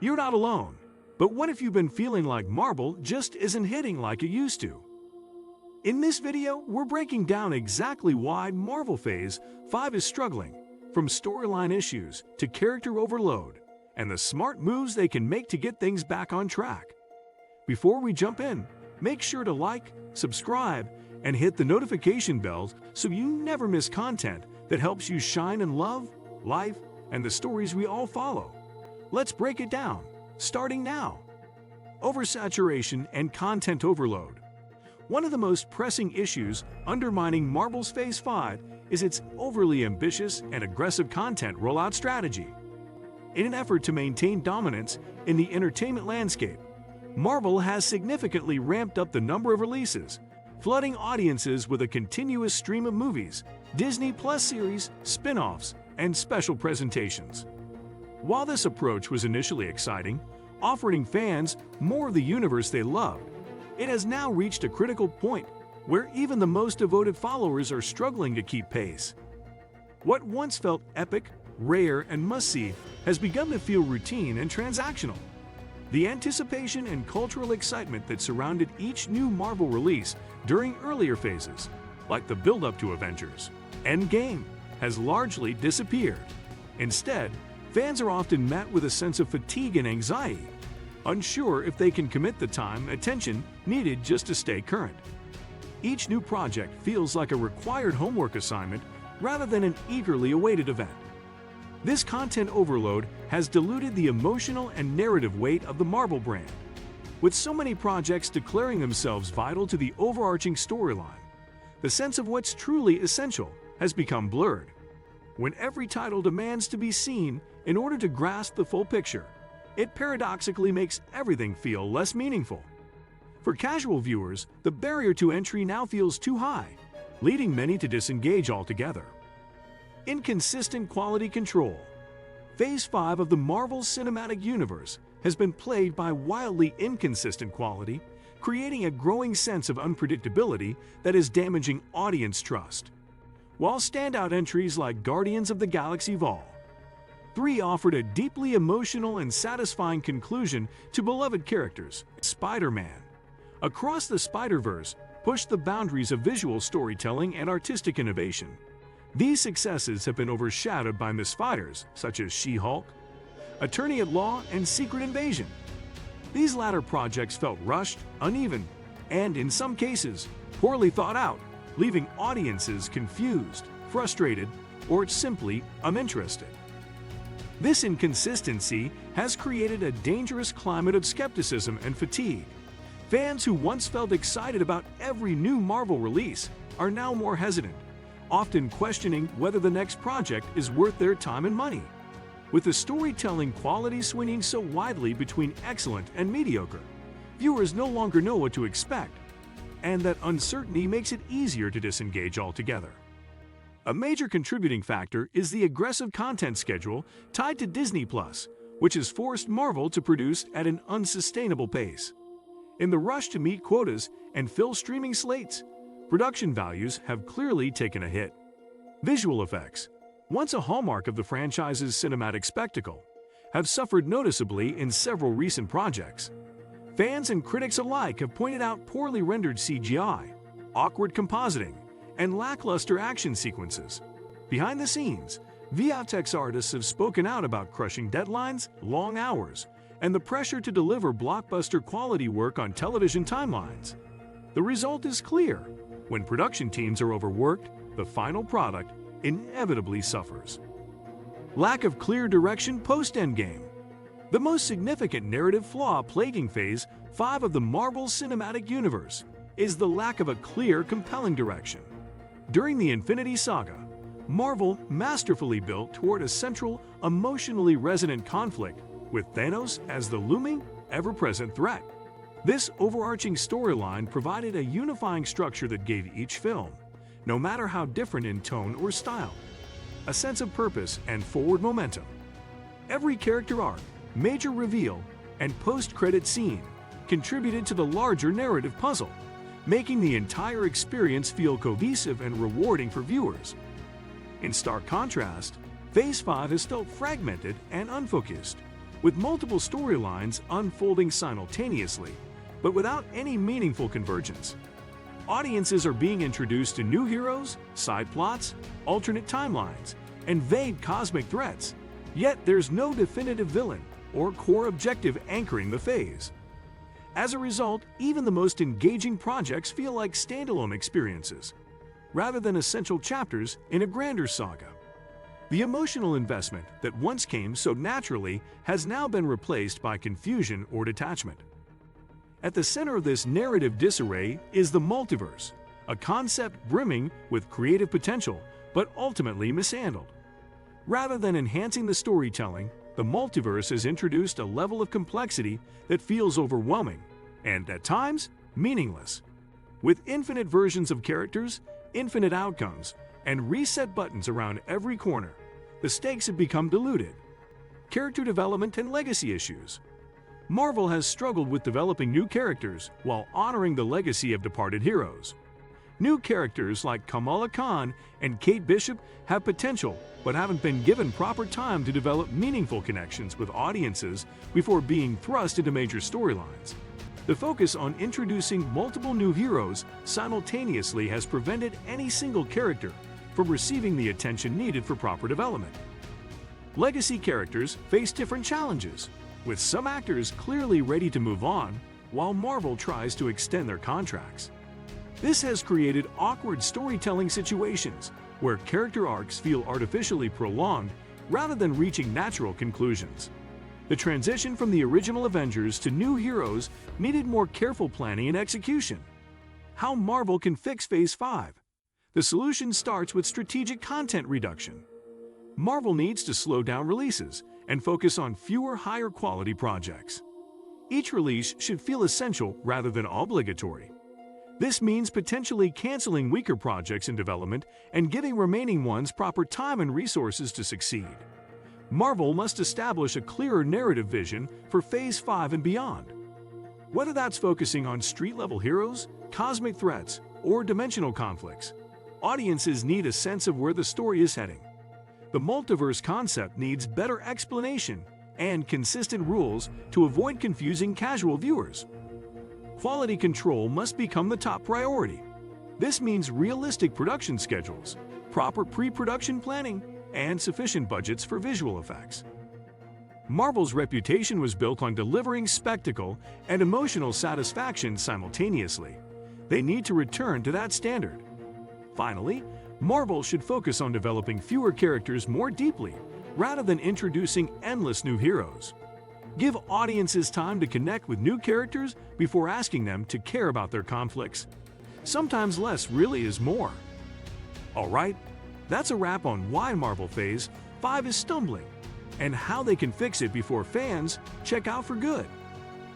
You're not alone. But what if you've been feeling like Marvel just isn't hitting like it used to? In this video, we're breaking down exactly why Marvel Phase 5 is struggling, from storyline issues to character overload, and the smart moves they can make to get things back on track. Before we jump in, make sure to like, subscribe, and hit the notification bells so you never miss content that helps you shine in love, life, and the stories we all follow. Let's break it down, starting now. Oversaturation and content overload. One of the most pressing issues undermining Marvel's Phase 5 is its overly ambitious and aggressive content rollout strategy. In an effort to maintain dominance in the entertainment landscape, Marvel has significantly ramped up the number of releases, flooding audiences with a continuous stream of movies, Disney Plus series, spin-offs, and special presentations. While this approach was initially exciting, offering fans more of the universe they loved, it has now reached a critical point where even the most devoted followers are struggling to keep pace. What once felt epic, rare, and must-see has begun to feel routine and transactional. The anticipation and cultural excitement that surrounded each new Marvel release during earlier phases, like the build-up to Avengers Endgame, has largely disappeared. Instead, fans are often met with a sense of fatigue and anxiety, unsure if they can commit the time and attention needed just to stay current. Each new project feels like a required homework assignment rather than an eagerly awaited event. This content overload has diluted the emotional and narrative weight of the Marvel brand. With so many projects declaring themselves vital to the overarching storyline, the sense of what's truly essential has become blurred. When every title demands to be seen in order to grasp the full picture, it paradoxically makes everything feel less meaningful. For casual viewers, the barrier to entry now feels too high, leading many to disengage altogether. Inconsistent quality control. Phase 5 of the Marvel Cinematic Universe has been plagued by wildly inconsistent quality, creating a growing sense of unpredictability that is damaging audience trust. While standout entries like Guardians of the Galaxy Vol. 3 offered a deeply emotional and satisfying conclusion to beloved characters, Spider-Man. Across the Spider-Verse pushed the boundaries of visual storytelling and artistic innovation. These successes have been overshadowed by misfires such as She-Hulk, Attorney at Law, and Secret Invasion. These latter projects felt rushed, uneven, and in some cases, poorly thought out, leaving audiences confused, frustrated, or simply uninterested. This inconsistency has created a dangerous climate of skepticism and fatigue. Fans who once felt excited about every new Marvel release are now more hesitant, often questioning whether the next project is worth their time and money. With the storytelling quality swinging so widely between excellent and mediocre, viewers no longer know what to expect, and that uncertainty makes it easier to disengage altogether. A major contributing factor is the aggressive content schedule tied to Disney Plus, which has forced Marvel to produce at an unsustainable pace. In the rush to meet quotas and fill streaming slates, production values have clearly taken a hit. Visual effects, once a hallmark of the franchise's cinematic spectacle, have suffered noticeably in several recent projects. Fans and critics alike have pointed out poorly rendered CGI, awkward compositing, and lackluster action sequences. Behind the scenes, VFX artists have spoken out about crushing deadlines, long hours, and the pressure to deliver blockbuster quality work on television timelines. The result is clear. When production teams are overworked, the final product inevitably suffers. Lack of clear direction post-Endgame. The most significant narrative flaw plaguing Phase 5 of the Marvel Cinematic Universe is the lack of a clear, compelling direction. During the Infinity Saga, Marvel masterfully built toward a central, emotionally resonant conflict with Thanos as the looming, ever-present threat. This overarching storyline provided a unifying structure that gave each film, no matter how different in tone or style, a sense of purpose and forward momentum. Every character arc, major reveal, and post-credit scene contributed to the larger narrative puzzle, making the entire experience feel cohesive and rewarding for viewers. In stark contrast, Phase 5 has felt fragmented and unfocused, with multiple storylines unfolding simultaneously, but without any meaningful convergence. Audiences are being introduced to new heroes, side plots, alternate timelines, and vague cosmic threats, yet there's no definitive villain or core objective anchoring the phase. As a result, even the most engaging projects feel like standalone experiences, rather than essential chapters in a grander saga. The emotional investment that once came so naturally has now been replaced by confusion or detachment. At the center of this narrative disarray is the multiverse, a concept brimming with creative potential but ultimately mishandled. Rather than enhancing the storytelling, the multiverse has introduced a level of complexity that feels overwhelming and, at times, meaningless. With infinite versions of characters, infinite outcomes, and reset buttons around every corner, the stakes have become diluted. Character development and legacy issues. Marvel has struggled with developing new characters while honoring the legacy of departed heroes. New characters like Kamala Khan and Kate Bishop have potential but haven't been given proper time to develop meaningful connections with audiences before being thrust into major storylines. The focus on introducing multiple new heroes simultaneously has prevented any single character from receiving the attention needed for proper development. Legacy characters face different challenges, with some actors clearly ready to move on while Marvel tries to extend their contracts. This has created awkward storytelling situations where character arcs feel artificially prolonged rather than reaching natural conclusions. The transition from the original Avengers to new heroes needed more careful planning and execution. How Marvel can fix Phase 5? The solution starts with strategic content reduction. Marvel needs to slow down releases and focus on fewer, higher-quality projects. Each release should feel essential rather than obligatory. This means potentially canceling weaker projects in development and giving remaining ones proper time and resources to succeed. Marvel must establish a clearer narrative vision for Phase 5 and beyond. Whether that's focusing on street-level heroes, cosmic threats, or dimensional conflicts, audiences need a sense of where the story is heading. The multiverse concept needs better explanation and consistent rules to avoid confusing casual viewers. Quality control must become the top priority. This means realistic production schedules, proper pre-production planning, and sufficient budgets for visual effects. Marvel's reputation was built on delivering spectacle and emotional satisfaction simultaneously. They need to return to that standard. Finally, Marvel should focus on developing fewer characters more deeply, rather than introducing endless new heroes. Give audiences time to connect with new characters before asking them to care about their conflicts. Sometimes less really is more. Alright, that's a wrap on why Marvel Phase 5 is stumbling, and how they can fix it before fans check out for good.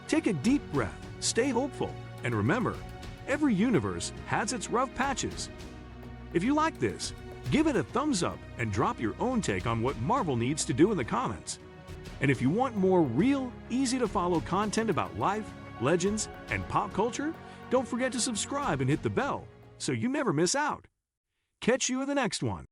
Take a deep breath, stay hopeful, and remember, every universe has its rough patches. If you like this, give it a thumbs up and drop your own take on what Marvel needs to do in the comments. And if you want more real, easy-to-follow content about life, legends, and pop culture, don't forget to subscribe and hit the bell so you never miss out. Catch you in the next one.